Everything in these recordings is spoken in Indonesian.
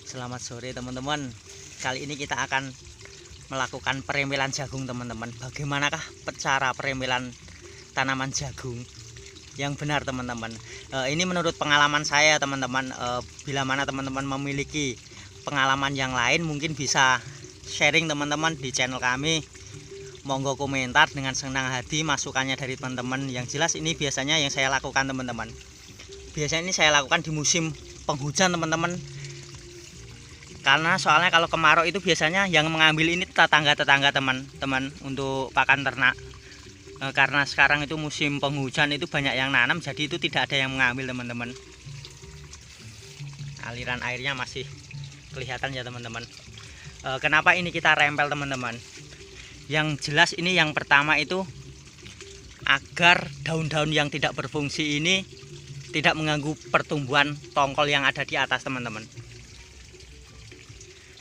Selamat sore teman-teman. Kali ini kita akan melakukan perembelan jagung teman-teman. Bagaimanakah cara perembelan tanaman jagung yang benar teman-teman? Ini menurut pengalaman saya teman-teman. Bila mana teman-teman memiliki pengalaman yang lain, mungkin bisa sharing teman-teman di channel kami. Monggo komentar, dengan senang hati masukannya dari teman-teman. Yang jelas ini biasanya yang saya lakukan teman-teman. Biasanya ini saya lakukan di musim penghujan teman-teman. Karena soalnya kalau kemarau itu biasanya yang mengambil ini tetangga-tetangga teman-teman untuk pakan ternak. Karena sekarang itu musim penghujan, itu banyak yang nanam, jadi itu tidak ada yang mengambil teman-teman. Aliran airnya masih kelihatan ya teman-teman. Kenapa ini kita rempel teman-teman? Yang jelas ini yang pertama itu agar daun-daun yang tidak berfungsi ini tidak mengganggu pertumbuhan tongkol yang ada di atas teman-teman.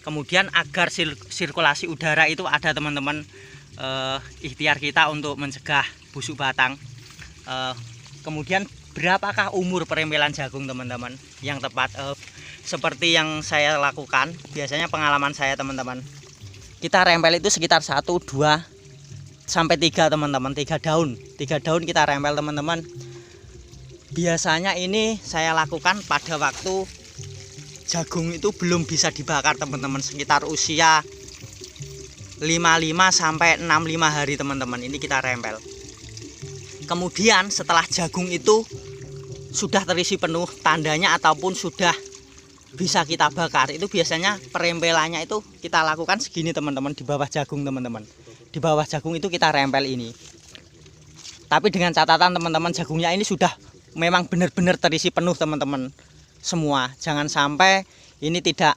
Kemudian agar sirkulasi udara itu ada teman-teman, ikhtiar kita untuk mencegah busuk batang. Kemudian berapakah umur perembelan jagung teman-teman yang tepat? Seperti yang saya lakukan, biasanya pengalaman saya teman-teman, kita rempel itu sekitar 1, 2 sampai 3 teman-teman, 3 daun kita rempel teman-teman. Biasanya ini saya lakukan pada waktu jagung itu belum bisa dibakar teman-teman, sekitar usia 55 sampai 65 hari teman-teman, ini kita rempel. Kemudian setelah jagung itu sudah terisi penuh tandanya ataupun sudah bisa kita bakar, itu biasanya perempelannya itu kita lakukan segini teman-teman, di bawah jagung teman-teman. Di bawah jagung itu kita rempel ini. Tapi dengan catatan teman-teman, jagungnya ini sudah memang benar-benar terisi penuh teman-teman semua. Jangan sampai ini tidak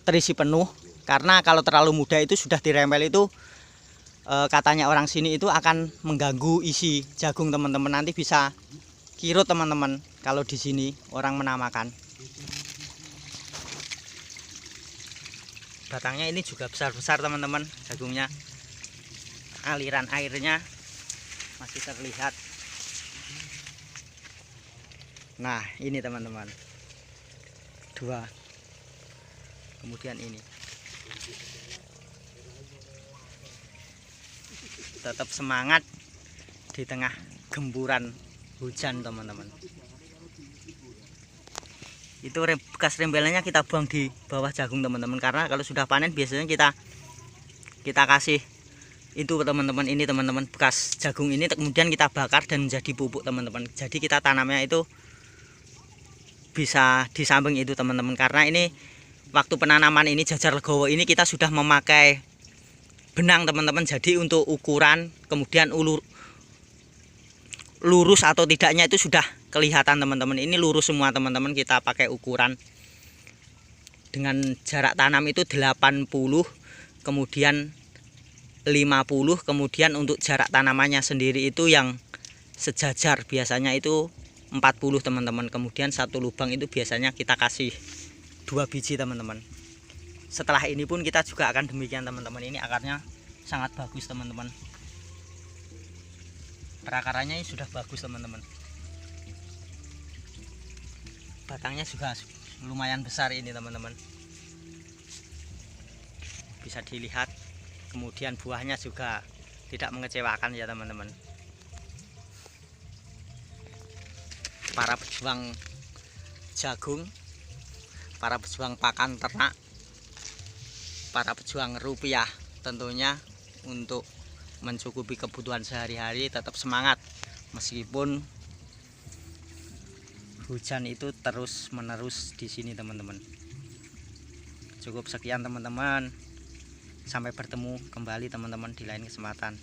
terisi penuh, karena kalau terlalu muda itu sudah dirempel itu katanya orang sini itu akan mengganggu isi jagung teman-teman, nanti bisa kirut teman-teman kalau di sini orang menamakan. Batangnya ini juga besar-besar teman-teman jagungnya, aliran airnya masih terlihat. Nah ini teman-teman, 2, kemudian ini. Tetap semangat di tengah gemburan hujan teman-teman. Itu bekas rembelannya kita buang di bawah jagung teman-teman, karena kalau sudah panen biasanya kita kasih itu teman-teman, ini teman-teman, bekas jagung ini kemudian kita bakar dan menjadi pupuk teman-teman. Jadi kita tanamnya itu bisa di samping itu teman-teman, karena ini waktu penanaman ini Jajar Legowo ini kita sudah memakai benang teman-teman. Jadi untuk ukuran kemudian lurus atau tidaknya itu sudah kelihatan teman-teman. Ini lurus semua teman-teman, kita pakai ukuran dengan jarak tanam itu 80, kemudian 50, kemudian untuk jarak tanamannya sendiri itu yang sejajar biasanya itu 40 teman-teman. Kemudian satu lubang itu biasanya kita kasih 2 biji teman-teman. Setelah ini pun kita juga akan demikian teman-teman. Ini akarnya sangat bagus teman-teman, perakarannya sudah bagus teman-teman. Batangnya juga lumayan besar ini teman-teman, bisa dilihat. Kemudian buahnya juga tidak mengecewakan ya teman-teman. Para pejuang jagung, para pejuang pakan ternak, para pejuang rupiah tentunya, untuk mencukupi kebutuhan sehari-hari tetap semangat meskipun hujan itu terus menerus di sini teman-teman. Cukup sekian teman-teman, sampai bertemu kembali teman-teman di lain kesempatan.